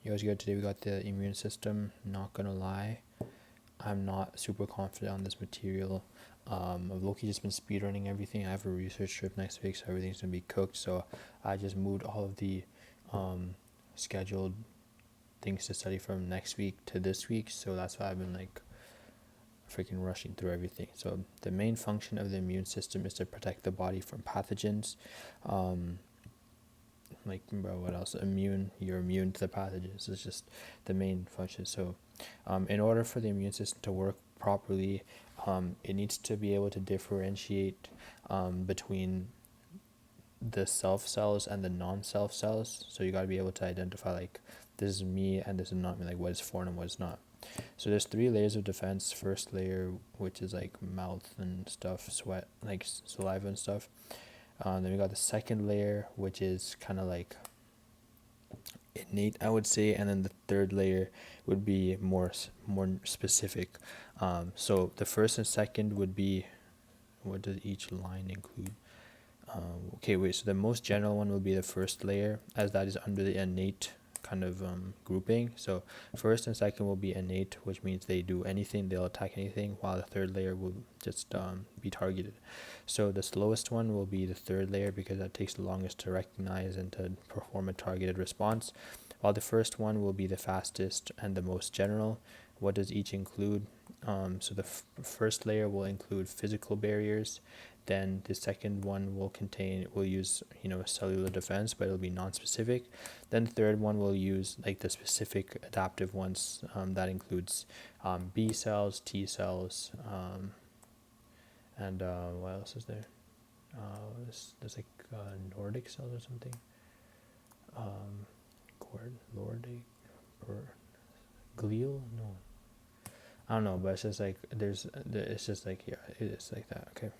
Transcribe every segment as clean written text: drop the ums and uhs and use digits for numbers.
It was good. Today we got the immune system. Not gonna lie, I'm not super confident on this material. I've low-key just been speedrunning everything. I have a research trip next week, so everything's gonna be cooked. So I just moved all of the scheduled things to study from next week to this week. So that's why I've been like freaking rushing through everything. So the main function of the immune system is to protect the body from pathogens. Like, bro, what else? You're immune to the pathogens. It's just the main function. So in order for the immune system to work properly, it needs to be able to differentiate between the self cells and the non-self cells. So you got to be able to identify like this is me and this is not me, like what is foreign and what is not. So there's 3 layers of defense. First layer, which is like mouth and stuff, sweat, like saliva and stuff. Then we got the second layer, which is kind of like innate, I would say, and then the third layer would be more specific. So the first and second would be, what does each line include? Okay, wait. So the most general one will be the first layer, as that is under the innate kind of grouping. So first and second will be innate, which means they do anything, they'll attack anything, while the third layer will just be targeted. So the slowest one will be the third layer because that takes the longest to recognize and to perform a targeted response, while the first one will be the fastest and the most general. What does each include? So the first layer will include physical barriers. Then the second one will use cellular defense, but it'll be non-specific. Then the third one will use like the specific adaptive ones, that includes B cells, T cells, and what else is there? There's like Nordic cells or something. Nordic or glial? No, I don't know, but it's just like it's just like, yeah, it's like that. Okay.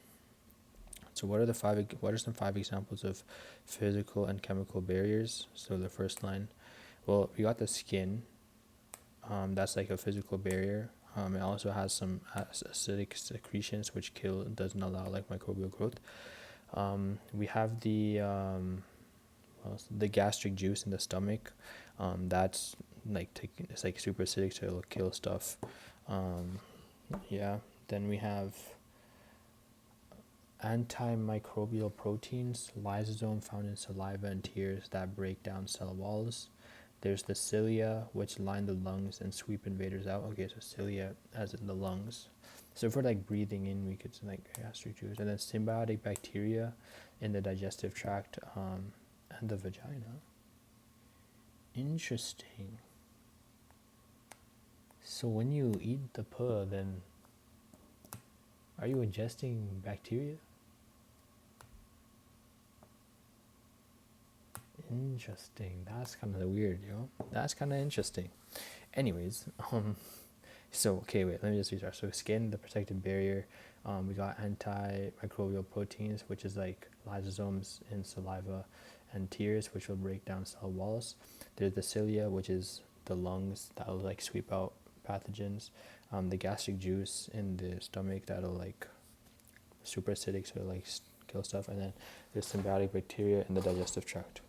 So what are some 5 examples of physical and chemical barriers? So the first line, well, we got the skin. That's like a physical barrier. It also has some acidic secretions which doesn't allow like microbial growth. We have the gastric juice in the stomach. That's like it's like super acidic, so it'll kill stuff. Yeah. Then we have antimicrobial proteins, lysosome found in saliva and tears that break down cell walls. There's the cilia, which line the lungs and sweep invaders out. Okay, so cilia as in the lungs. So for like breathing in, we could say like gastric juice. And then symbiotic bacteria in the digestive tract and the vagina. Interesting. So when you eat the poo, then are you ingesting bacteria? Interesting. That's kind of weird, yo. That's kind of interesting. Anyways, so okay, wait. Let me just restart. So skin, the protective barrier. We got antimicrobial proteins, which is like lysosomes in saliva, and tears, which will break down cell walls. There's the cilia, which is the lungs that will like sweep out pathogens. The gastric juice in the stomach that'll like super acidic, so like kill stuff. And then there's symbiotic bacteria in the digestive tract.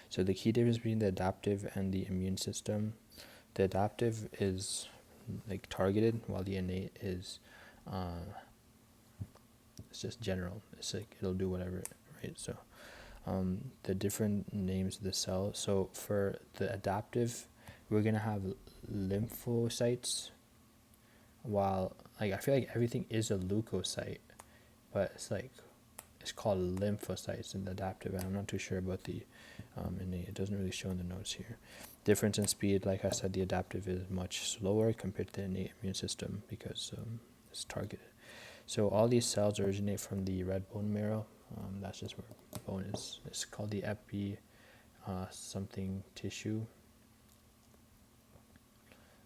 So the key difference between the adaptive and the immune system, the adaptive is like targeted, while the innate is it's just general. It's like it'll do whatever, right? So the different names of the cell. So for the adaptive, we're gonna have lymphocytes, while like I feel like everything is a leukocyte, but it's called lymphocytes in the adaptive, and I'm not too sure about the innate. It doesn't really show in the notes here. Difference in speed, like I said, the adaptive is much slower compared to the innate immune system because it's targeted. So all these cells originate from the red bone marrow. That's just where bone is. It's called the epi something tissue.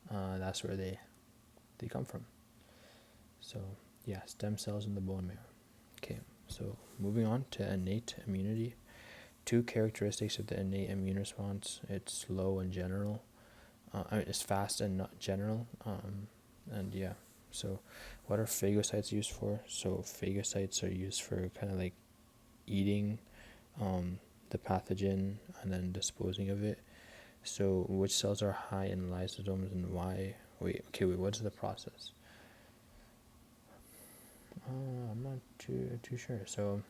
That's where they come from. So yeah, stem cells in the bone marrow. Okay, so moving on to innate immunity. 2 characteristics of the innate immune response: it's slow and general. It's fast and not general. And yeah, so what are phagocytes used for? So phagocytes are used for kind of like eating the pathogen and then disposing of it. So which cells are high in lysosomes and why? Wait, what's the process? I'm not too sure. So,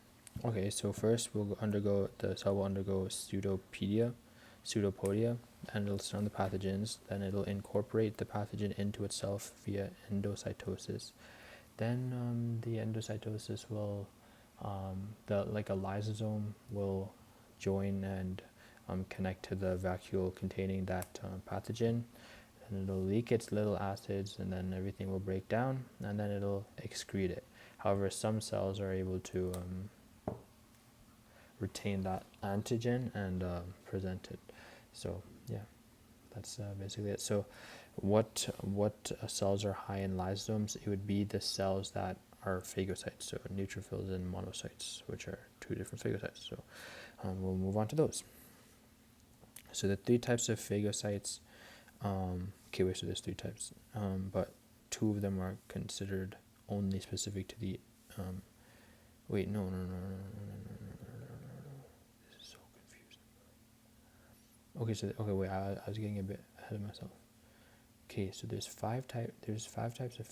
okay, so first the cell will undergo pseudopodia, and it'll surround the pathogens. Then it'll incorporate the pathogen into itself via endocytosis. Then the endocytosis will, the like a lysosome will join and connect to the vacuole containing that pathogen, and it'll leak its little acids, and then everything will break down, and then it'll excrete it. However, some cells are able to retain that antigen and present it. So yeah, that's basically it. So what cells are high in lysosomes? It would be the cells that are phagocytes, so neutrophils and monocytes, which are two different phagocytes. So we'll move on to those. So the three types of phagocytes. So there's three types, but two of them are considered only specific to the. Wait, no. This is so confusing. Wait, I was getting a bit ahead of myself. Okay, so there's five types of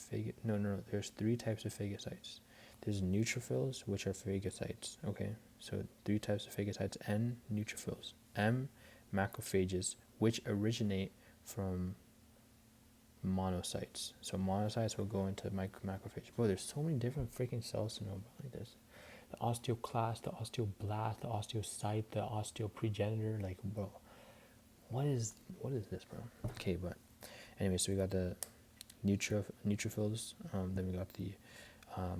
there's three types of phagocytes. There's neutrophils, which are phagocytes. Okay, so three types of phagocytes: N, neutrophils; M, macrophages, which originate from monocytes. So monocytes will go into macrophage. Bro, there's so many different freaking cells to know about. Like this, the osteoclast, the osteoblast, the osteocyte, the osteoprogenitor. Like, bro, what is this, bro? Okay, but anyway, so we got the neutrophils. Then we got the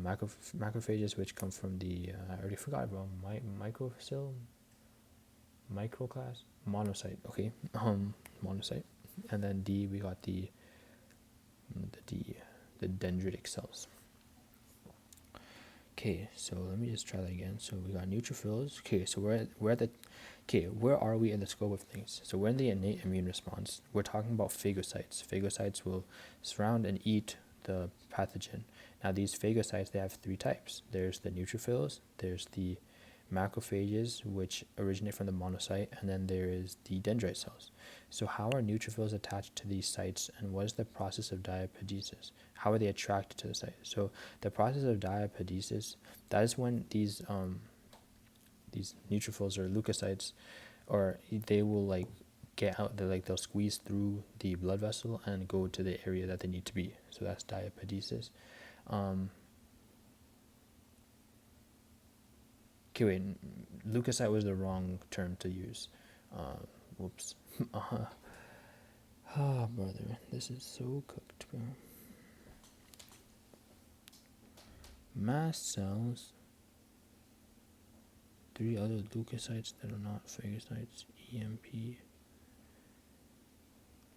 macrophages, which come from the I already forgot, bro. Microclass, monocyte. Okay, monocyte, and then D, we got the dendritic cells. Okay, so let me just try that again. So we got neutrophils. Okay, so where are we in the scope of things? So we're in the innate immune response. We're talking about phagocytes. Phagocytes will surround and eat the pathogen. Now these phagocytes, they have three types. There's the neutrophils, there's the macrophages, which originate from the monocyte, and then there is the dendrite cells. So how are neutrophils attached to these sites, and what is the process of diapedesis? How are they attracted to the site? So the process of diapedesis, that is when these neutrophils or leukocytes, or they will like get out, they'll squeeze through the blood vessel and go to the area that they need to be. So that's diapedesis. Okay, wait, leukocyte was the wrong term to use. Whoops. Brother, this is so cooked, bro. Mast cells. Three other leukocytes that are not phagocytes. EMP.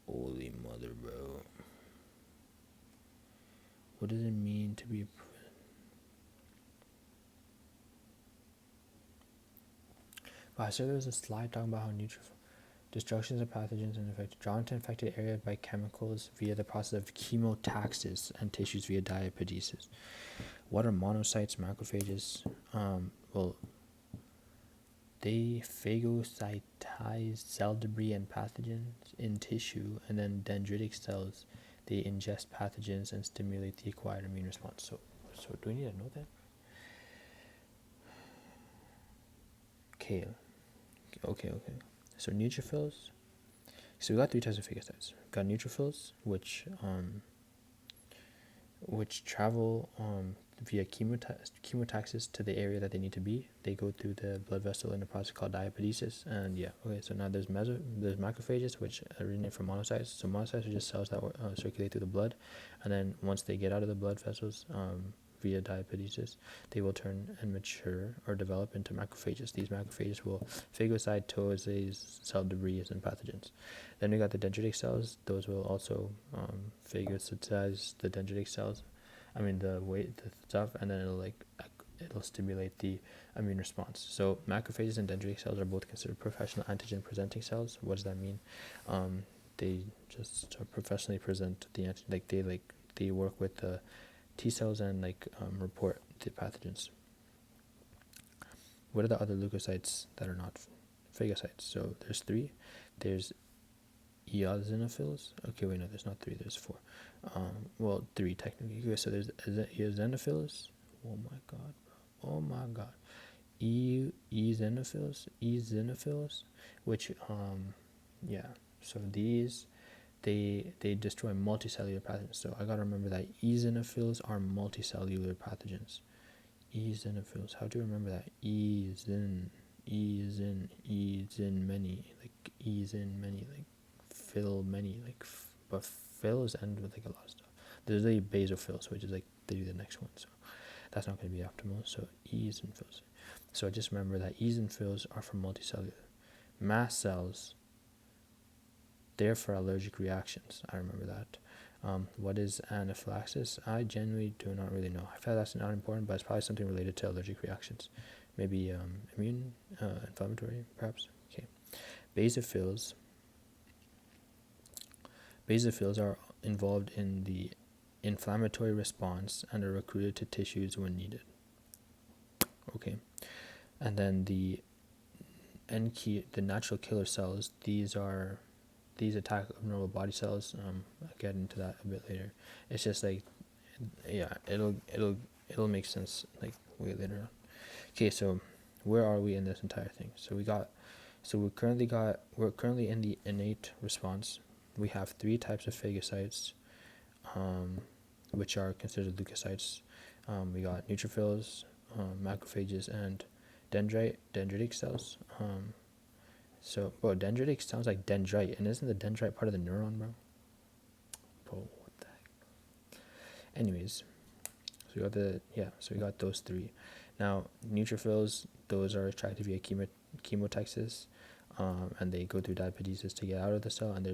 Holy mother, bro. What does it mean to be... I said there was a slide talking about how destructions of pathogens and drawn to infected area by chemicals via the process of chemotaxis and tissues via diapedesis. What are monocytes, macrophages? Well, they phagocytize cell debris and pathogens in tissue, and then dendritic cells, they ingest pathogens and stimulate the acquired immune response. So do we need to know that? Okay. So neutrophils. So we got three types of phagocytes. We got neutrophils, which travel via chemotaxis to the area that they need to be. They go through the blood vessel in a process called diapedesis, and yeah. Okay, so now there's macrophages, which originate from monocytes. So monocytes are just cells that circulate through the blood, and then once they get out of the blood vessels via diapedesis, they will turn and mature or develop into macrophages. These macrophages will phagocytose cell debris and pathogens. Then we got the dendritic cells. Those will also phagocytize the dendritic cells. The stuff, and then it'll stimulate the immune response. So macrophages and dendritic cells are both considered professional antigen presenting cells. What does that mean? They just professionally present the antigen. They work with the T cells and report the pathogens. What are the other leukocytes that are not phagocytes? So there's three. There's eosinophils. Okay, wait, no, there's not three. There's four. Well, three technically. Okay, so there's eosinophils. Oh my god, bro. Oh my god. Eosinophils, which yeah. So these they destroy multicellular pathogens. So I gotta remember that eosinophils are multicellular pathogens. Eosinophils. How do you remember that? Many, like like fill many, like but fills end with like a lot of stuff. There's the basophils, which is like they do the next one, so that's not going to be optimal. So eosinophils. So I just remember that eosinophils are for multicellular. Mast cells, they're for allergic reactions. I remember that. What is anaphylaxis? I genuinely do not really know. I feel that's not important, but it's probably something related to allergic reactions. Maybe immune, inflammatory, perhaps. Okay. Basophils. Basophils are involved in the inflammatory response and are recruited to tissues when needed. Okay. And then the natural killer cells, these attack abnormal body cells. I'll get into that a bit later. It's just like, yeah, it'll make sense like way later on. Okay, so where are we in this entire thing? We're currently in the innate response. We have three types of phagocytes, which are considered leukocytes. We got neutrophils, macrophages, and dendritic cells. Bro, dendritic sounds like dendrite, and isn't the dendrite part of the neuron, bro? Bro, what the heck? Anyways, so we got those three. Now, neutrophils, those are attracted via chemotaxis, and they go through diapedesis to get out of the cell, and they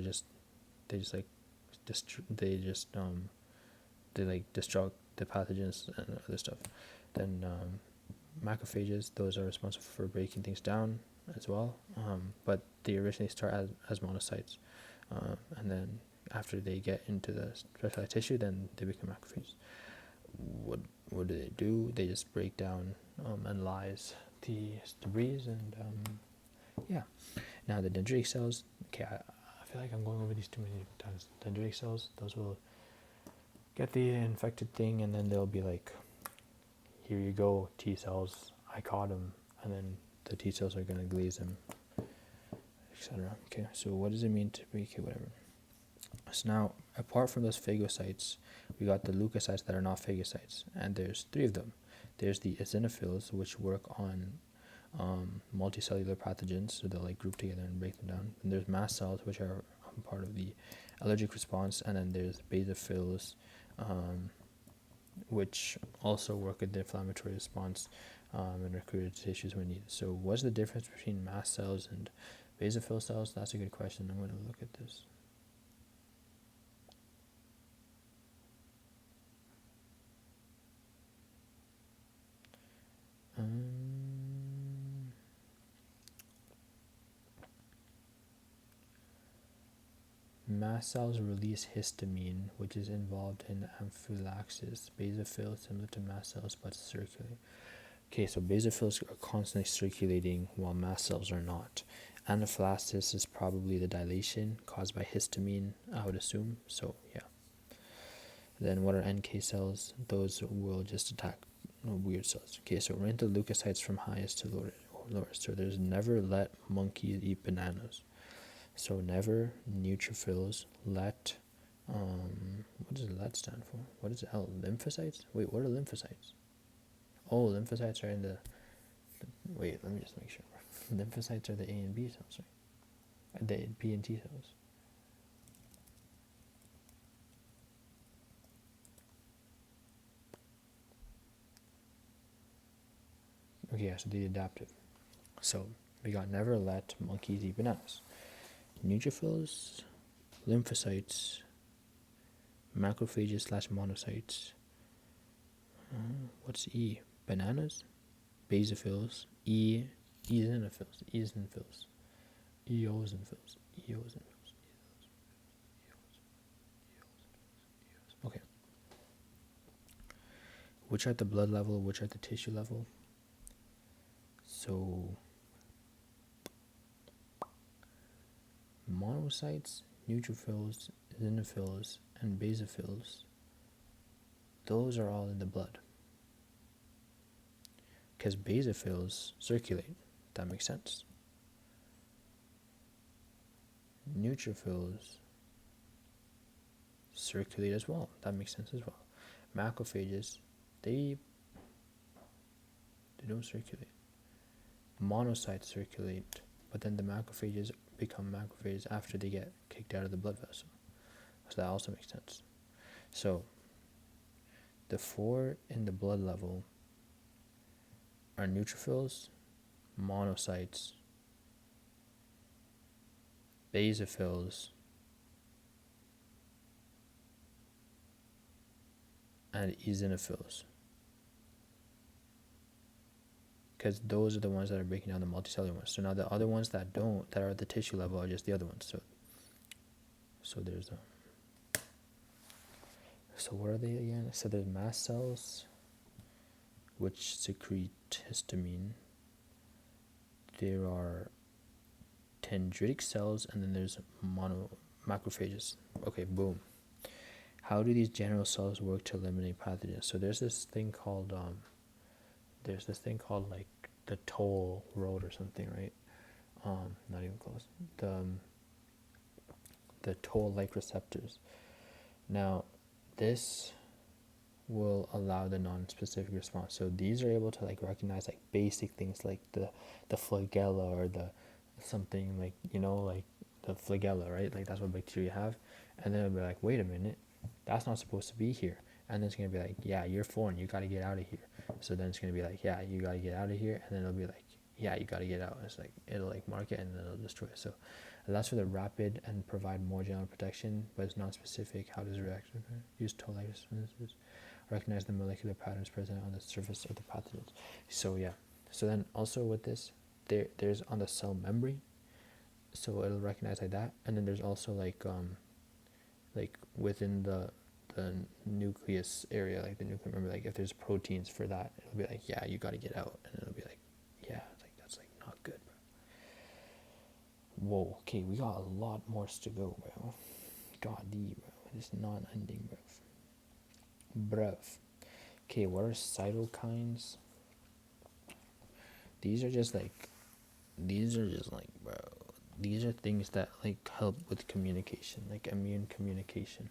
destruct the pathogens and other stuff. Then macrophages, those are responsible for breaking things down as well, but they originally start as monocytes, and then after they get into the specialized tissue, then they become macrophages. What do? They just break down and lyse the debris, and yeah. Now the dendritic cells. Okay, I feel like I'm going over these too many times. Dendritic cells, those will get the infected thing, and then they'll be like, here you go, T cells, I caught them, and then the T cells are going to glaze them, etc. Okay, so what does it mean to be, okay, whatever. So now, apart from those phagocytes, we got the leukocytes that are not phagocytes, and there's three of them. There's the eosinophils, which work on multicellular pathogens, so they'll like group together and break them down. And there's mast cells, which are part of the allergic response, and then there's basophils, which also work in the inflammatory response and recruited tissues when needed. So what's the difference between mast cells and basophil cells? That's a good question. I'm going to look at this. Mast cells release histamine, which is involved in anaphylaxis. Basophils, similar to mast cells, but circulate. Okay, so basophils are constantly circulating while mast cells are not. Anaphylaxis is probably the dilation caused by histamine, I would assume. So, yeah. Then what are NK cells? Those will just attack weird cells. Okay, so we're into leukocytes from highest to lowest. So there's never let monkeys eat bananas. So never neutrophils let, what does let stand for? What is L? Lymphocytes? Wait, what are lymphocytes? Oh, lymphocytes are in the wait, let me just make sure. Lymphocytes are the A and B cells, right? The B and T cells. Okay, yeah, so the adaptive. So we got never let monkeys eat bananas. Neutrophils, lymphocytes, macrophages / monocytes. What's E? Bananas, basophils, eosinophils. Okay. Which are at the blood level, which are at the tissue level? So monocytes neutrophils, eosinophils, and basophils, those are all in the blood. Because basophils circulate. That makes sense. Neutrophils circulate as well. That makes sense as well. Macrophages, they don't circulate. Monocytes circulate, but then the macrophages become macrophages after they get kicked out of the blood vessel. So that also makes sense. So the four in the blood level are neutrophils, monocytes, basophils, and eosinophils. Because those are the ones that are breaking down the multicellular ones. So now the other ones that don't, that are at the tissue level, are just the other ones. So there's so what are they again? So there's mast cells, which secrete histamine. There are dendritic cells, and then there's macrophages. Okay, boom. How do these general cells work to eliminate pathogens? So there's this thing called like the toll road or something, right? Not even close. The toll-like receptors. Now, this will allow the non-specific response. So these are able to like recognize like basic things like the flagella or the something like, you know, like the flagella, right? Like that's what bacteria have. And then it'll be like, wait a minute, that's not supposed to be here. And then it's going to be like, yeah, you're foreign, you got to get out of here. So then it's going to be like, yeah, you got to get out of here. And then it'll be like, yeah, you got to get out. It's like, it'll like mark it and then it'll destroy it. So that's for the rapid and provide more general protection, but it's not specific. How does reaction use toll-like responses? Recognize the molecular patterns present on the surface of the pathogens. So yeah, so then also with this, there's on the cell membrane, so it'll recognize like that, and then there's also like within the nucleus area, like the nuclear membrane, like if there's proteins for that, it'll be like, yeah, you got to get out, and it'll be like, yeah, it's like that's like not good, bro. Whoa, okay, we got a lot more to go, bro. God, bro, it's not ending, bro. Bruv. Okay, what are cytokines? These are just like, bro, these are things that like help with communication, like immune communication.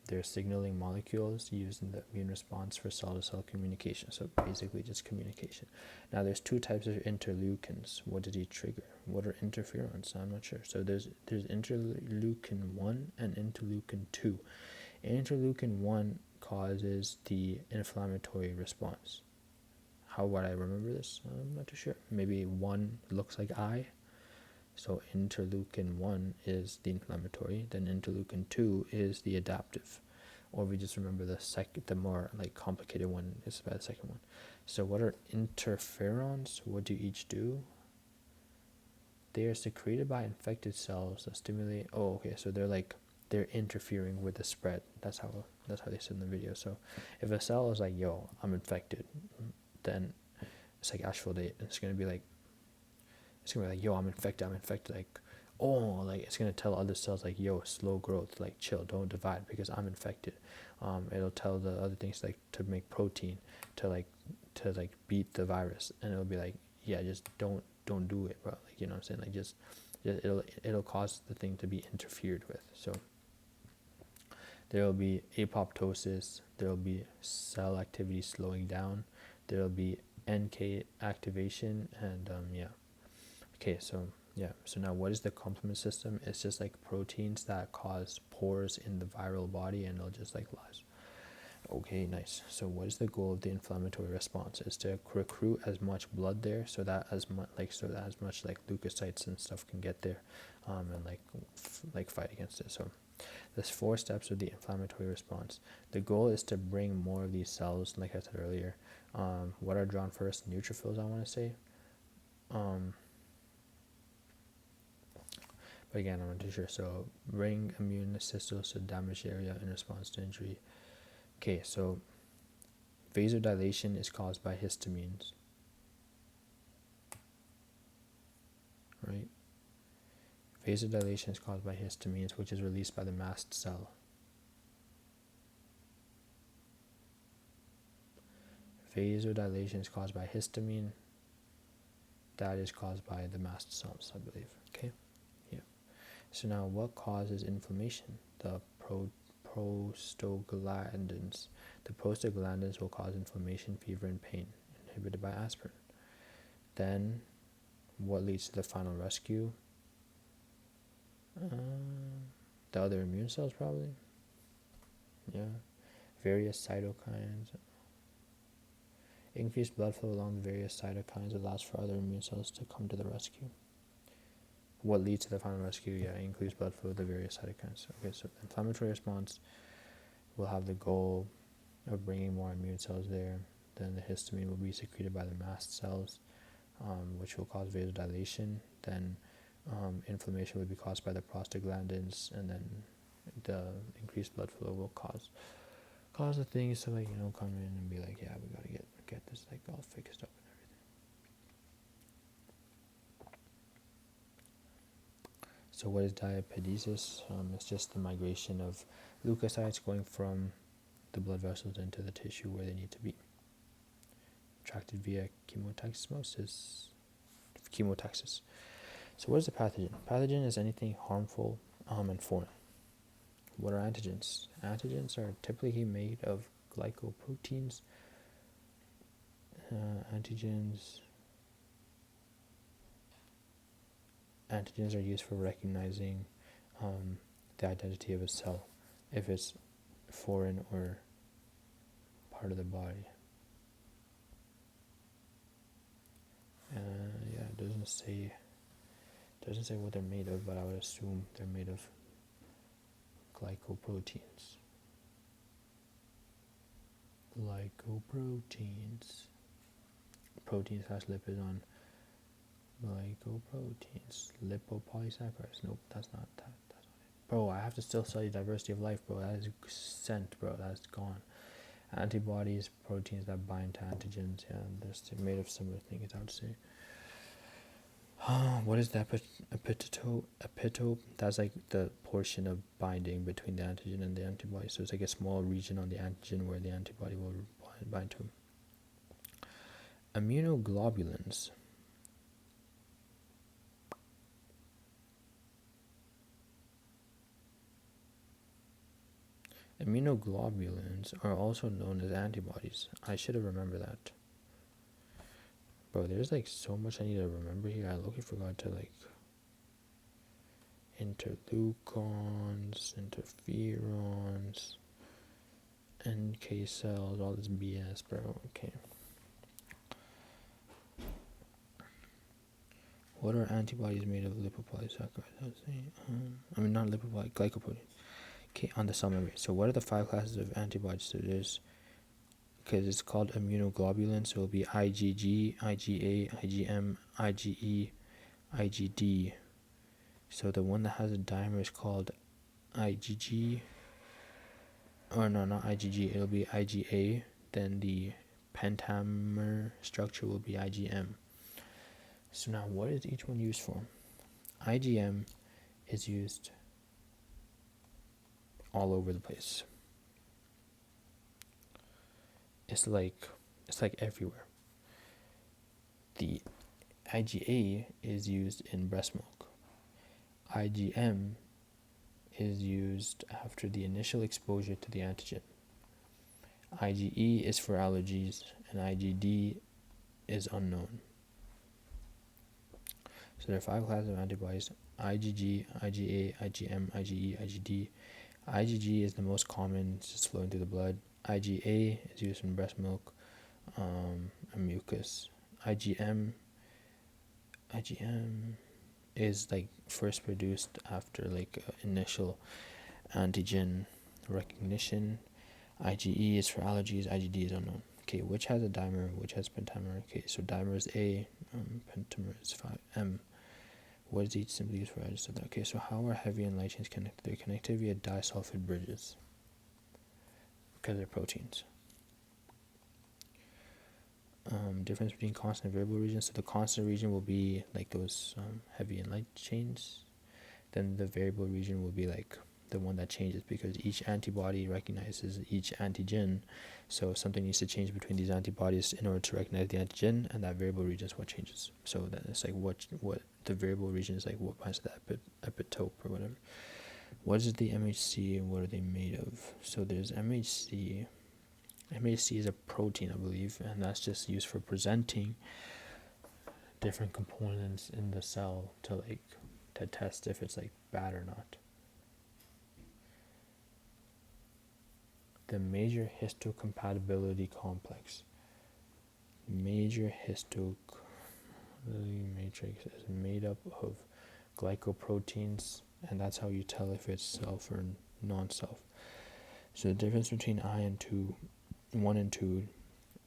They're signaling molecules used in the immune response for cell-to-cell communication. So basically just communication. Now there's two types of interleukins. What did he trigger? What are interferons? I'm not sure. So there's interleukin 1 and interleukin 2. Interleukin 1 causes the inflammatory response. How would I remember this? I'm not too sure. Maybe 1 looks like I. So interleukin 1 is the inflammatory, then interleukin 2 is the adaptive. Or we just remember the more like complicated one is about the second one. So what are interferons? What do each do? They are secreted by infected cells that stimulate. Oh, okay. So they're interfering with the spread. That's how they said in the video. So if a cell is like, yo, I'm infected, then it's like asphalt. It's gonna be like, yo, I'm infected. Like, oh, like it's gonna tell other cells like, yo, slow growth, like chill, don't divide because I'm infected. It'll tell the other things like to make protein to beat the virus, and it'll be like, yeah, just don't do it, bro. Like, you know what I'm saying? Like just it'll cause the thing to be interfered with. So there will be apoptosis, there will be cell activity slowing down, there will be NK activation, and yeah. Okay, so yeah, so now what is the complement system? It's just like proteins that cause pores in the viral body, and it'll just like last. Okay, nice. So what is the goal of the inflammatory response? Is to recruit as much blood there, so that as much like leukocytes and stuff can get there, and like fight against it. So there's 4 steps of the inflammatory response. The goal is to bring more of these cells, like I said earlier. What are drawn first? Neutrophils, I want to say. But again, I'm not too sure. So bring immune cysts to damaged area in response to injury. Okay, so vasodilation is caused by histamines, right? Vasodilation is caused by histamines, which is released by the mast cell. Vasodilation is caused by histamine. That is caused by the mast cells, I believe. Okay, yeah. So now, what causes inflammation? The prostaglandins. The prostaglandins will cause inflammation, fever, and pain, inhibited by aspirin. Then, what leads to the final rescue? The other immune cells, probably. Yeah. Various cytokines. Increased blood flow along the various cytokines allows for other immune cells to come to the rescue. What leads to the final rescue? Yeah, increased blood flow of the various cytokines. Okay, so the inflammatory response will have the goal of bringing more immune cells there. Then the histamine will be secreted by the mast cells, which will cause vasodilation. Then inflammation will be caused by the prostaglandins, and then the increased blood flow will cause the things to come in and be like, yeah, we gotta get this all fixed up and everything. So what is diapedesis? It's just the migration of leukocytes going from the blood vessels into the tissue where they need to be, attracted via chemotaxis. So what is a pathogen? Pathogen is anything harmful and foreign. What are antigens? Antigens are typically made of glycoproteins. Antigens are used for recognizing the identity of a cell, if it's foreign or part of the body. Yeah, it doesn't say what they're made of, but I would assume they're made of glycoproteins. Proteins has lipids on glycoproteins. Lipopolysaccharides. Nope, that's not it. Bro, I have to still study diversity of life, bro. That is sent, bro. That's gone. Antibodies, proteins that bind to antigens. Yeah, they're made of similar things, I would say. What is the epitope? That's like the portion of binding between the antigen and the antibody. So it's like a small region on the antigen where the antibody will bind to. Immunoglobulins. Immunoglobulins are also known as antibodies. I should have remembered that. Bro, there's so much I need to remember here. I literally forgot to interleukins, interferons, NK cells, all this BS, bro. Okay. What are antibodies made of? Lipopolysaccharides. Not lipopolysaccharides, glycoproteins. Okay, on the cell membrane. So what are the 5 classes of antibodies? So there's, because it's called immunoglobulin, so it'll be IgG, IgA, IgM, IgE, IgD. So the one that has a dimer is called IgG, or no, not IgG, it'll be IgA, then the pentamer structure will be IgM. So now what is each one used for? IgM is used all over the place. It's like everywhere. The IgA is used in breast milk. IgM is used after the initial exposure to the antigen. IgE is for allergies, and IgD is unknown. So there are 5 classes of antibodies: IgG, IgA, IgM, IgE, IgD. IgG is the most common, it's just flowing through the blood. IgA is used in breast milk and mucus. IgM is first produced after initial antigen recognition. IgE is for allergies. IgD is unknown. Okay, which has a dimer, which has pentamer? Okay, so dimer is A, pentamer is 5M. What is each symbol used for? I just said that. Okay, so how are heavy and light chains connected? They're connected via disulfide bridges because they're proteins. Difference between constant and variable regions. So the constant region will be those heavy and light chains. then the variable region will be like the one that changes, because each antibody recognizes each antigen. So something needs to change between these antibodies in order to recognize the antigen, and that variable region is what changes. So that it's like what the variable region is, like what binds to the epitope or whatever. What is the MHC and what are they made of? So there's MHC. MHC is a protein, I believe, and that's just used for presenting different components in the cell to test if it's like bad or not. The major histocompatibility complex. Major histocompatibility matrix is made up of glycoproteins, and that's how you tell if it's self or non-self. So the difference between 1 and 2,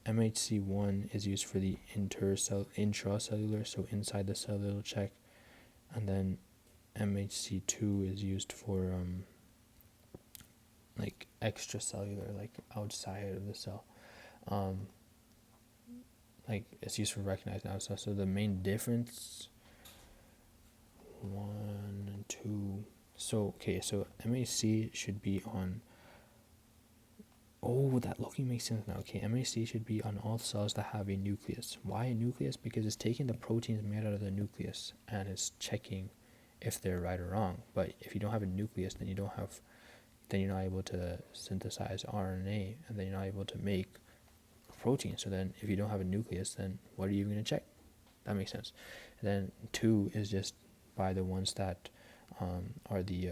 MHC1 is used for the intracellular, so inside the cell it'll check, and then MHC2 is used for like extracellular, like outside of the cell. Like it's used for recognizing outside. So the main difference, 1 and 2. So MHC should be on. Oh, that looking makes sense now. Okay, MHC should be on all cells that have a nucleus. Why a nucleus? Because it's taking the proteins made out of the nucleus and it's checking if they're right or wrong. But if you don't have a nucleus, then you're not able to synthesize RNA, and then you're not able to make protein. So then if you don't have a nucleus, then what are you going to check? That makes sense. And then 2 is just by the ones that are the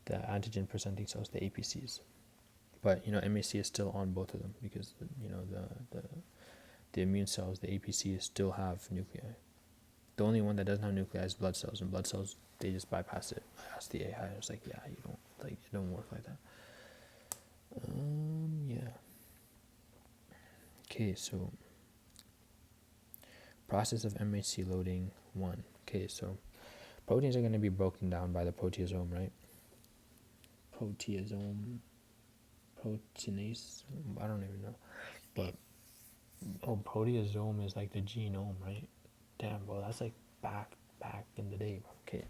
antigen presenting cells, the APCs. But MHC is still on both of them, because the immune cells, the APCs, still have nuclei. The only one that doesn't have nuclei is blood cells, and blood cells, they just bypass it. I asked the AI, I was like, yeah, you don't, like, it don't work like that. Yeah. Okay, so process of MHC loading 1. Okay, so proteins are going to be broken down by the proteasome, right? Proteasome, proteinase, I don't even know. But proteasome is like the genome, right? Damn, well, that's like back in the day. Okay.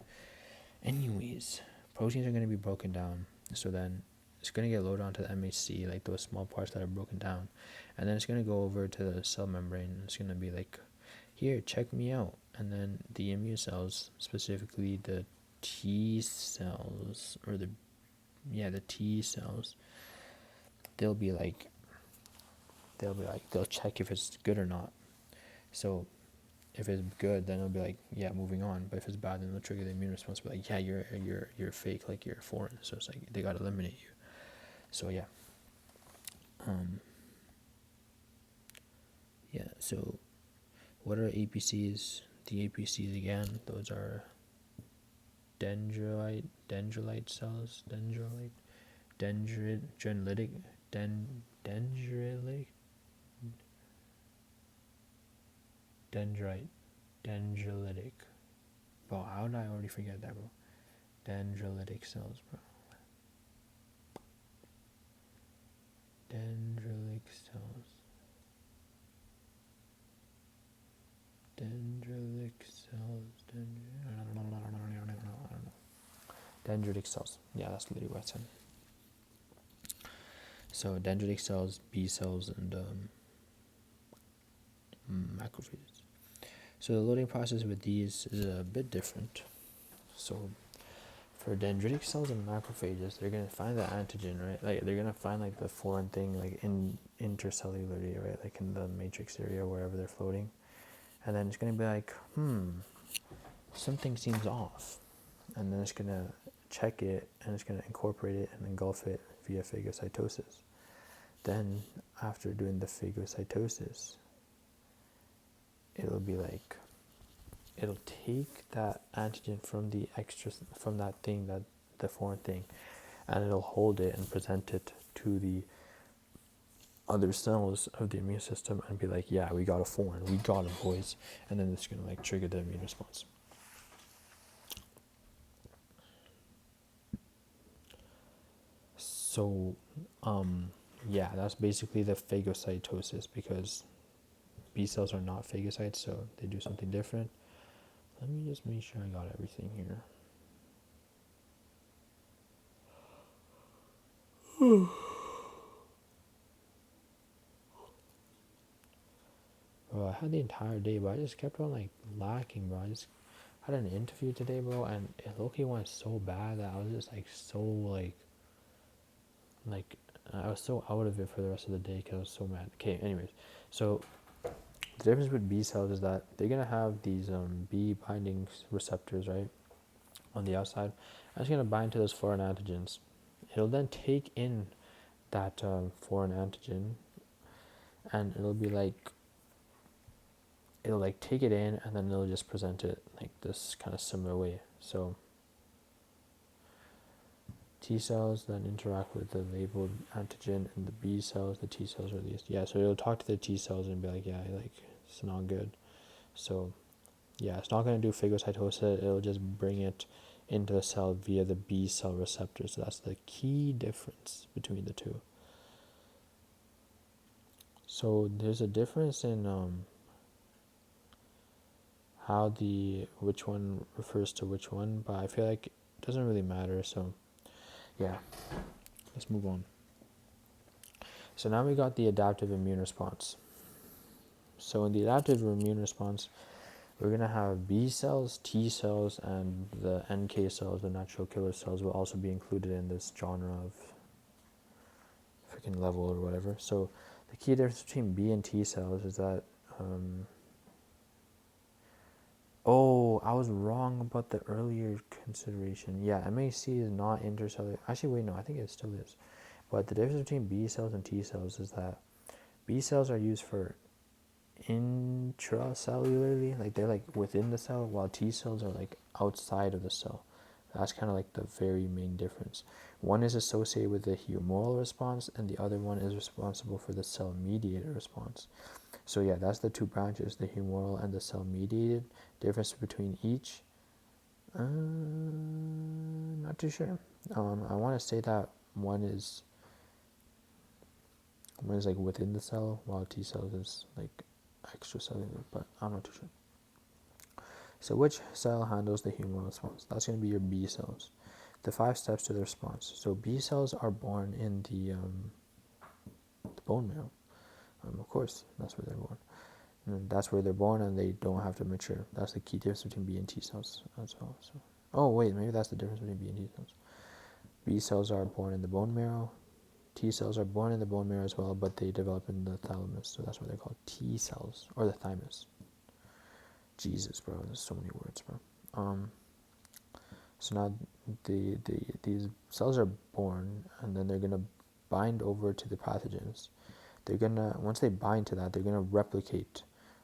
Anyways, proteins are going to be broken down. So then it's going to get loaded onto the MHC, like those small parts that are broken down. And then it's going to go over to the cell membrane, and it's going to be like, here, check me out. And then the immune cells, specifically the T cells, or the T cells, they'll check if it's good or not. So if it's good, then it'll be like, yeah, moving on. But if it's bad, then it'll trigger the immune response. Be like, yeah, you're fake, like you're foreign. So it's like they gotta eliminate you. So yeah. So what are APCs? The APCs again, those are dendrite cells, dendrite, dendritic. Bro, how did I already forget that, bro? Dendritic cells, bro. Dendritic cells. Dendritic cells. Yeah, that's literally what I said. So dendritic cells, B cells, and macrophages. So the loading process with these is a bit different. So for dendritic cells and macrophages, they're gonna find the antigen, right? Like they're gonna find like the foreign thing, like in intercellularly, right? Like in the matrix area, wherever they're floating. And then it's gonna be like, something seems off. And then it's gonna check it, and it's gonna incorporate it and engulf it via phagocytosis. Then after doing the phagocytosis, it'll be like, it'll take that antigen from that thing, that the foreign thing, and it'll hold it and present it to the other cells of the immune system and be like, yeah, we got a foreign, we got him, boys. And then it's gonna like trigger the immune response. So yeah, that's basically the phagocytosis, because B cells are not phagocytes, so they do something different. Let me just make sure I got everything here. Bro, I had the entire day, but I just kept on like lacking, bro. I just had an interview today, bro, and it low-key went so bad that I was just like so like I was so out of it for the rest of the day because I was so mad. Okay, anyways, so the difference with B cells is that they're gonna have these B binding receptors, right, on the outside. And it's gonna bind to those foreign antigens. It'll then take in that foreign antigen, and it'll like take it in, and then it'll just present it like this kind of similar way. So T cells then interact with the labeled antigen, and the B cells, the T cells release. Yeah, so it'll talk to the T cells and be like, yeah, like it's not good. So yeah, it's not going to do phagocytosis. It'll just bring it into the cell via the B cell receptor. So that's the key difference between the two. So there's a difference in how which one refers to which one, but I feel like it doesn't really matter. So yeah, let's move on. So now we got the adaptive immune response. So in the adaptive immune response, we're going to have B cells, T cells, and the NK cells, the natural killer cells, will also be included in this genre of freaking level or whatever. So the key difference between B and T cells is that oh, I was wrong about the earlier consideration. Yeah, MAC is not intercellular. Actually, wait, no, I think it still is. But the difference between B cells and T cells is that B cells are used for intracellularly, like they're like within the cell, while T cells are like outside of the cell. That's kind of like the very main difference. One is associated with the humoral response, and the other one is responsible for the cell-mediated response. So yeah, that's the two branches, the humoral and the cell-mediated. Difference between each, not too sure. I want to say that one is like within the cell, while T cells is like extracellular, but I'm not too sure. So which cell handles the humoral response? That's going to be your B cells. The 5 steps to the response. So B cells are born in the bone marrow. Of course, that's where they're born. And that's where they're born, and they don't have to mature. That's the key difference between B and T cells as well. So, oh wait, maybe that's the difference between B and T cells. B cells are born in the bone marrow. T cells are born in the bone marrow as well, but they develop in the thalamus. So that's why they're called T cells, or the thymus. Jesus, bro, there's so many words, bro. So now these cells are born, and then they're gonna bind over to the pathogens. They're gonna, once they bind to that, they're gonna replicate,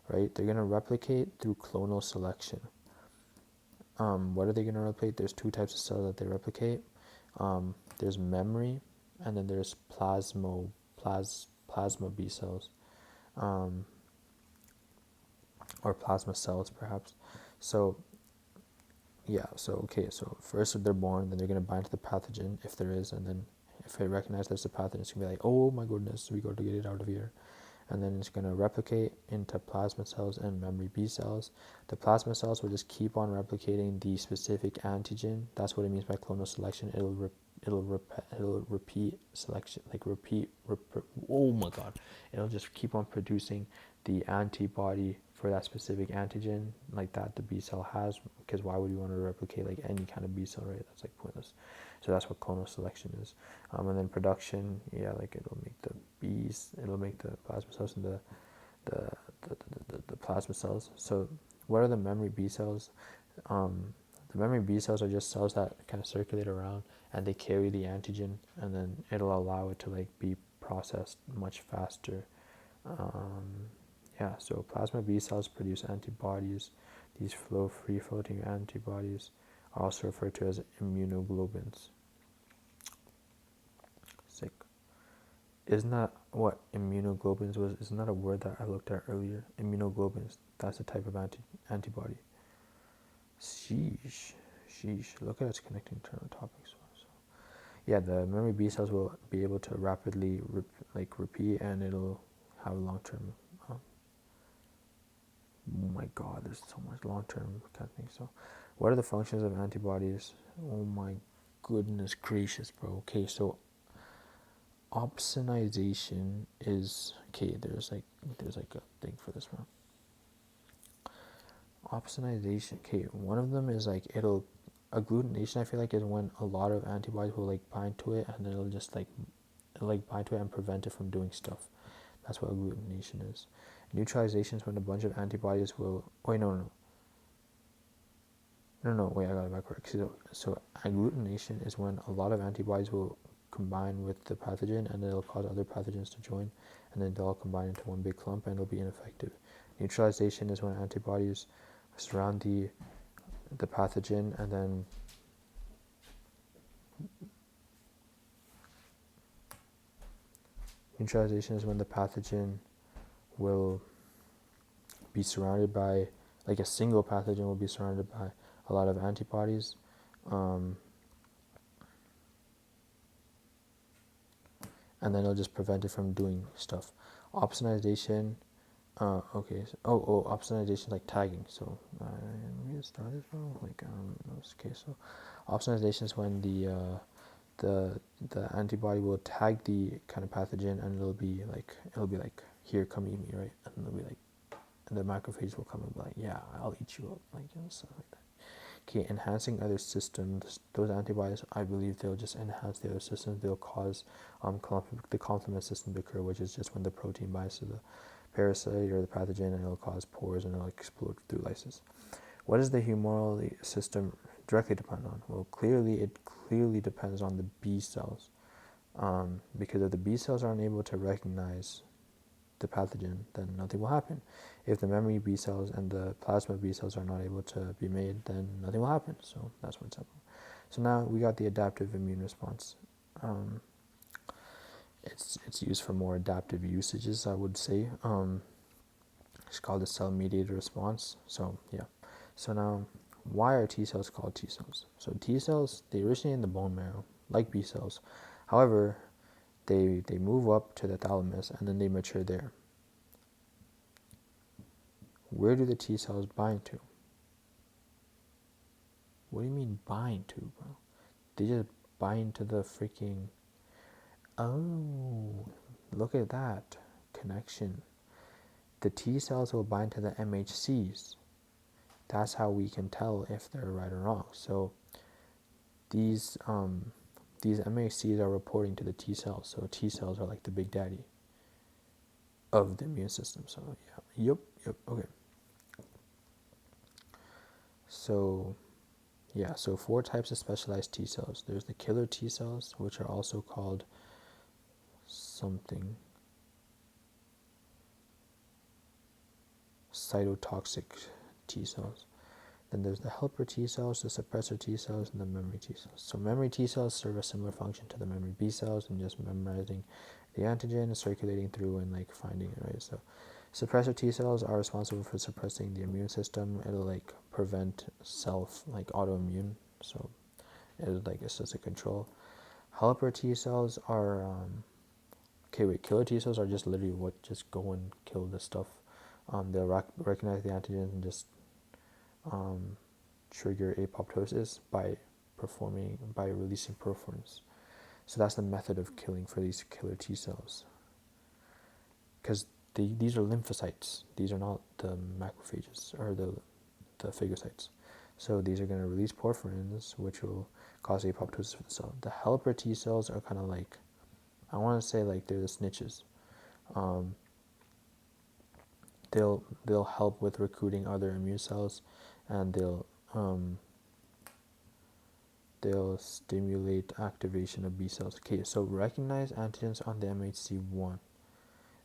right? They're gonna replicate through clonal selection. What are they gonna replicate? There's 2 types of cells that they replicate. There's memory, and then there's plasma B cells, or plasma cells perhaps. So yeah, so okay, so first they're born, then they're gonna bind to the pathogen if there is, and then if it recognizes there's a pathogen, it's gonna be like, oh my goodness, we got to get it out of here. And then it's gonna replicate into plasma cells and memory B cells. The plasma cells will just keep on replicating the specific antigen. That's what it means by clonal selection. It'll repeat selection, like oh my god, it'll just keep on producing the antibody for that specific antigen like that the B cell has, because why would you want to replicate like any kind of B cell, right? That's like pointless. So that's what clonal selection is. And then production, yeah, like it'll make the plasma cells and the plasma cells. So what are the memory B cells? The memory B cells are just cells that kind of circulate around, and they carry the antigen, and then it'll allow it to like be processed much faster. Yeah, so plasma B cells produce antibodies. These free floating antibodies are also referred to as immunoglobulins. Sick. Isn't that what immunoglobulins was? Isn't that a word that I looked at earlier? Immunoglobulins. That's a type of antibody. Sheesh. Look at us connecting topics. So, yeah, the memory B cells will be able to rapidly repeat, and it'll have long-term Oh my God, there's so much long-term kind of thing. So, what are the functions of antibodies? Oh my goodness gracious, bro. Okay, so opsonization is okay. There's like a thing for this one. Opsonization. Okay, one of them is like agglutination. I feel like is when a lot of antibodies will like bind to it, and then it'll bind to it and prevent it from doing stuff. That's what agglutination is. Neutralization is when a bunch of antibodies will. Wait, no. Wait, I got it backwards. So agglutination is when a lot of antibodies will combine with the pathogen, and it'll cause other pathogens to join, and then they'll all combine into one big clump, and it'll be ineffective. Neutralization is when antibodies surround the pathogen, and then neutralization is when the pathogen will be surrounded by, like a single pathogen will be surrounded by a lot of antibodies, and then it'll just prevent it from doing stuff. Opsonization, okay, so, opsonization is like tagging. So let me start this, bro. Like, okay, so opsonization is when the antibody will tag the kind of pathogen, and it'll be like, here, come eat me, right? And it'll be like, and the macrophage will come and be like, yeah, I'll eat you up, like, stuff like that. Okay, enhancing other systems. Those antibodies, I believe, they'll just enhance the other systems. They'll cause the complement system to occur, which is just when the protein binds to the parasite or the pathogen, and it'll cause pores and it'll explode through lysis. What does the humoral system directly depend on? Well, it clearly depends on the B cells, because if the B cells aren't able to recognize the pathogen, then nothing will happen. If the memory B cells and the plasma B cells are not able to be made, then nothing will happen. So that's what's happening. So now we got the adaptive immune response. It's used for more adaptive usages, I would say. It's called the cell-mediated response. So yeah. So now, why are T cells called T cells? So T cells, they originate in the bone marrow, like B cells. However, they move up to the thalamus and then they mature there. Where do the T cells bind to? What do you mean bind to, bro? They just bind to the freaking... Oh, look at that connection. The T cells will bind to the MHCs. That's how we can tell if they're right or wrong. So these MHCs are reporting to the T cells. So T cells are like the big daddy of the immune system. So yeah, yep, okay. So yeah, so 4 types of specialized T cells. There's the killer T cells, which are also called something cytotoxic T cells. Then there's the helper T cells, the suppressor T cells, and the memory T cells. So memory T cells serve a similar function to the memory B cells in just memorizing the antigen and circulating through and like finding it, right? So suppressor T cells are responsible for suppressing the immune system. It'll like prevent autoimmune. So it's just a control. Helper T cells are killer T cells are just literally what just go and kill the stuff. They'll recognize the antigens and just trigger apoptosis by releasing proforms. So that's the method of killing for these killer T cells. Because these are lymphocytes. These are not the macrophages or the phagocytes. So these are going to release porphyrins, which will cause apoptosis for the cell. The helper T cells are kind of like, I want to say like they're the snitches. They'll help with recruiting other immune cells, and they'll stimulate activation of B cells. Okay, so recognize antigens on the MHC1.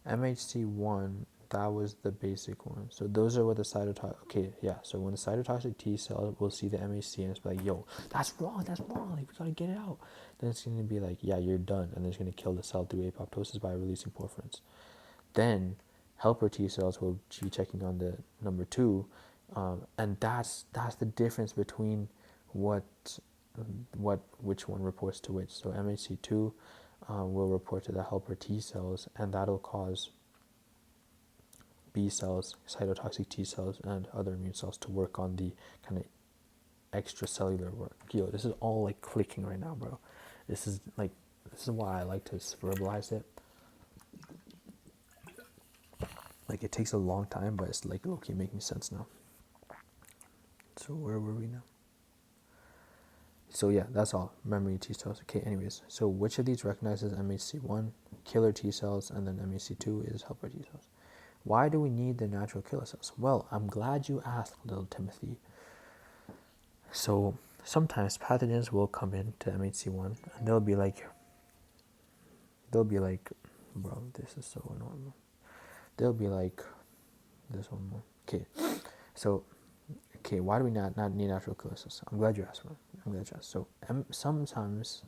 MHC1, that was the basic one. So those are what the cytotoxic... Okay, yeah, so when the cytotoxic T cell will see the MHC and it's like, yo, that's wrong, like, we gotta get it out. Then it's gonna be like, yeah, you're done. And it's gonna kill the cell through apoptosis by releasing porphyrins. Then helper T cells will be checking on the number 2, and that's the difference between which one reports to which. So MHC2 will report to the helper T cells, and that'll cause B cells, cytotoxic T cells, and other immune cells to work on the kind of extracellular work. Yo, this is all like clicking right now, bro. This is why I like to verbalize it. Like it takes a long time, but it's like okay, making sense now. So where were we now? So yeah, that's all. Memory T cells. Okay, anyways. So which of these recognizes MHC1, killer T cells, and then MHC2 is helper T cells? Why do we need the natural killer cells? Well, I'm glad you asked, little Timothy. So sometimes pathogens will come into MHC1 and they'll be like, bro, this is so annoying. They'll be like, this one more. Okay, so why do we not need natural killer cells? I'm glad you asked, bro. I'm glad you asked. So sometimes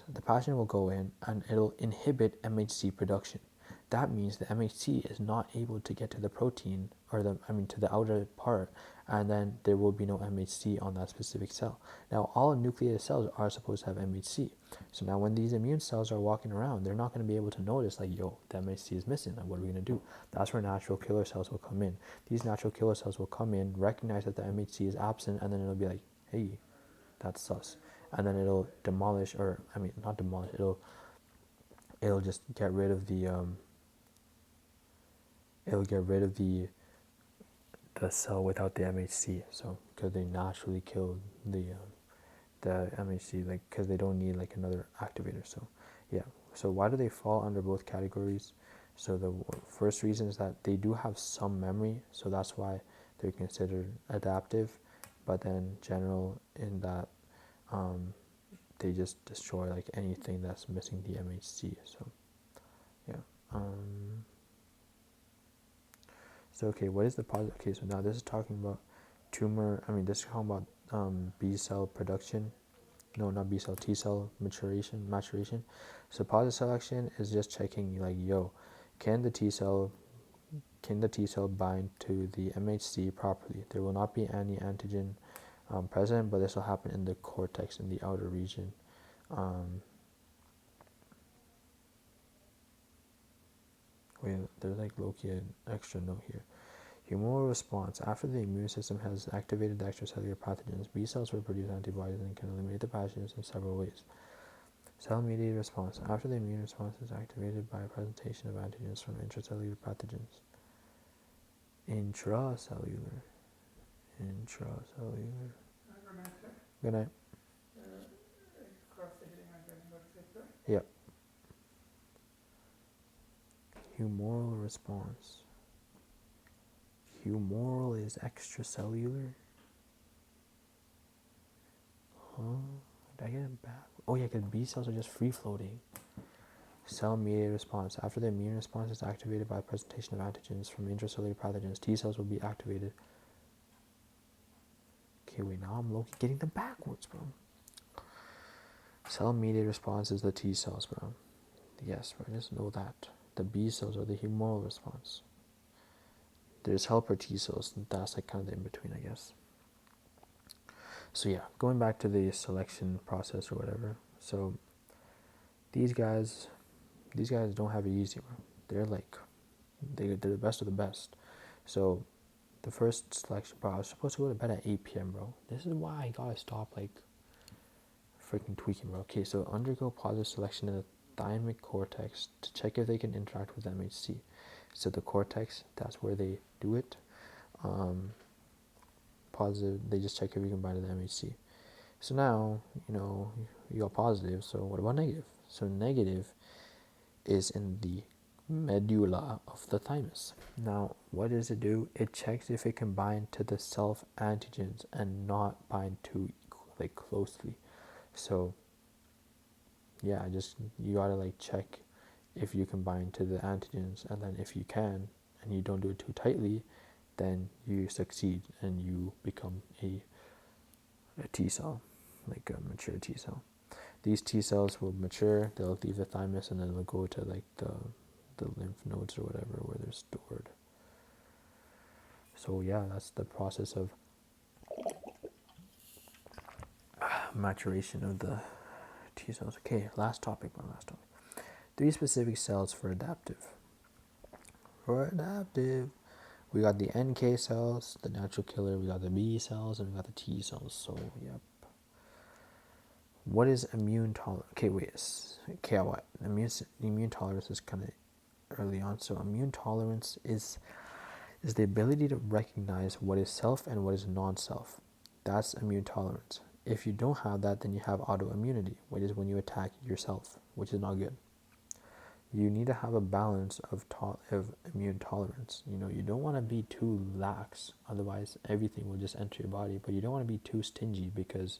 the pathogen will go in and it'll inhibit MHC production. That means the MHC is not able to get to the protein, or to the outer part, and then there will be no MHC on that specific cell. Now, all nucleated cells are supposed to have MHC. So now when these immune cells are walking around, they're not going to be able to notice, like, yo, the MHC is missing, like, what are we going to do? That's where natural killer cells will come in. These natural killer cells will come in, recognize that the MHC is absent, and then it'll be like, hey, that's sus. And then it'll demolish, or, not demolish, it'll just get rid of the, the cell without the MHC. So because they naturally kill the MHC, like because they don't need like another activator. So yeah. So why do they fall under both categories? So the first reason is that they do have some memory, so that's why they're considered adaptive. But then general in that they just destroy like anything that's missing the MHC. So yeah. So okay, what is the positive? Okay, so now this is talking about this is talking about B cell production. No, not B cell, T cell maturation. So positive selection is just checking like, yo, can the T cell bind to the MHC properly? There will not be any antigen present, but this will happen in the cortex, in the outer region. Wait, there's like low-key an extra note here. Humoral response. After the immune system has activated the extracellular pathogens, B cells will produce antibodies and can eliminate the pathogens in several ways. Cell-mediated response. After the immune response is activated by a presentation of antigens from intracellular pathogens. Intracellular. Good night. Yep. Humoral response. Humoral is extracellular? Huh? Did I get it back? Oh yeah, because B cells are just free-floating. Cell-mediated response. After the immune response is activated by presentation of antigens from intracellular pathogens, T cells will be activated. Okay, wait, now I'm getting them backwards, bro. Cell-mediated response is the T cells, bro. Yes, bro, just know that. The B cells are the humoral response. There's helper T cells, that's like kind of the in-between, I guess. So yeah, going back to the selection process or whatever. So these guys don't have it easy, bro. They're like, they're the best of the best. So the first selection, bro, I was supposed to go to bed at 8 p.m., bro. This is why I gotta stop like freaking tweaking, bro. Okay, so undergo positive selection in the thymic cortex to check if they can interact with MHC. So the cortex, that's where they do it. Positive, they just check if you can bind to the MHC. So now, you got positive, so what about negative? So negative is in the medulla of the thymus. Now, what does it do? It checks if it can bind to the self antigens and not bind too like closely. So yeah, you gotta like check if you can bind to the antigens, and then if you can and you don't do it too tightly, then you succeed and you become a T cell, like a mature T cell. These T cells will mature, they'll leave the thymus, and then they'll go to like the lymph nodes or whatever where they're stored. So yeah, that's the process of maturation of the T cells. Okay, last topic. 3 specific cells for adaptive. or adaptive. We got the NK cells, the natural killer. We got the B cells, and we got the T cells. So, yep. What is immune tolerance? Okay, wait. Okay, what? Immune tolerance is kind of early on. So, immune tolerance is the ability to recognize what is self and what is non-self. That's immune tolerance. If you don't have that, then you have autoimmunity, which is when you attack yourself, which is not good. You need to have a balance of immune tolerance. You don't want to be too lax, otherwise everything will just enter your body. But you don't want to be too stingy because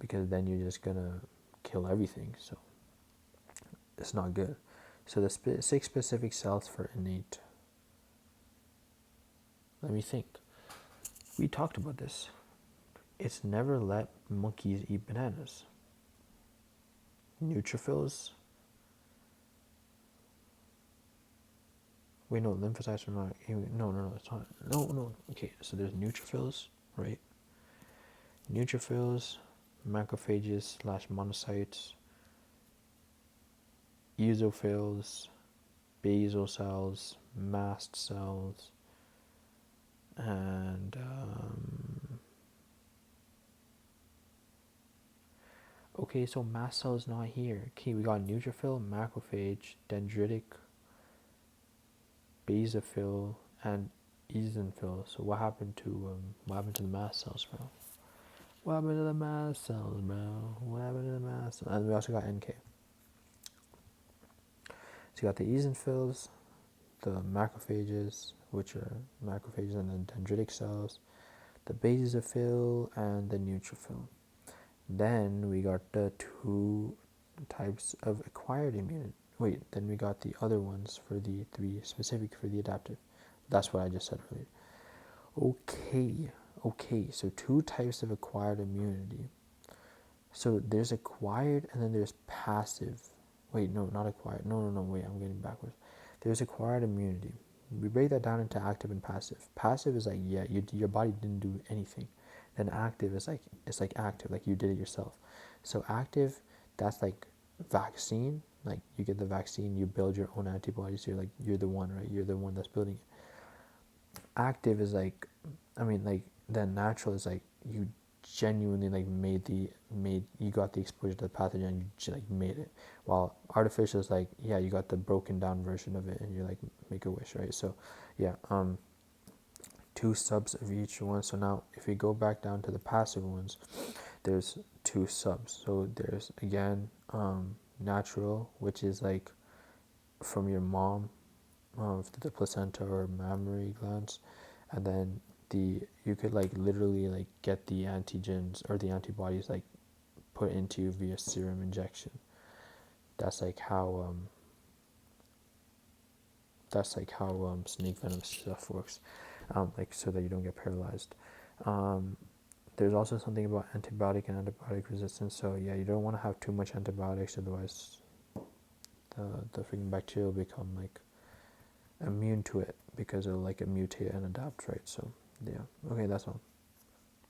then you're just gonna kill everything. So it's not good. So the 6 specific cells for innate. Let me think. We talked about this. It's never let monkeys eat bananas. Neutrophils. Wait, no, lymphocytes are not. No, it's not. No. Okay, so there's neutrophils, right? Neutrophils, macrophages / monocytes, eosinophils, basal cells, mast cells, and okay, so mast cell is not here. Okay, we got neutrophil, macrophage, dendritic, basophil, and eosinophil. So what happened to the mast cells, bro? What happened to the mast cells, bro? What happened to the mast cells? And we also got NK. So you got the eosinophils, the macrophages, which are macrophages and the dendritic cells, the basophil, and the neutrophil. Then we got the 2 types of acquired immunity. Wait, then we got the other ones for the 3 specific for the adaptive. That's what I just said earlier. Okay, so 2 types of acquired immunity. So there's acquired and then there's passive. Wait, no, not acquired. No, wait, I'm getting backwards. There's acquired immunity. We break that down into active and passive. Passive is like, yeah, your body didn't do anything. Then active is like, it's like active, like you did it yourself. So active, that's like vaccine. Like you get the vaccine, you build your own antibodies. You're the one, right? You're the one that's building it. Active is like, then natural is like you genuinely like you got the exposure to the pathogen, you like made it. While artificial is like, yeah, you got the broken down version of it and you're like make a wish, right? So yeah, 2 subs of each one. So now if we go back down to the passive ones, there's 2 subs. So there's again natural, which is like from your mom, the placenta or mammary glands, and then you could like literally like get the antigens or the antibodies like put into you via serum injection. That's like how snake venom stuff works, like so that you don't get paralyzed. There's also something about antibiotic and antibiotic resistance. So yeah, you don't want to have too much antibiotics, otherwise the freaking bacteria will become like immune to it because it'll like mutate and adapt, right? So yeah, okay, that's all.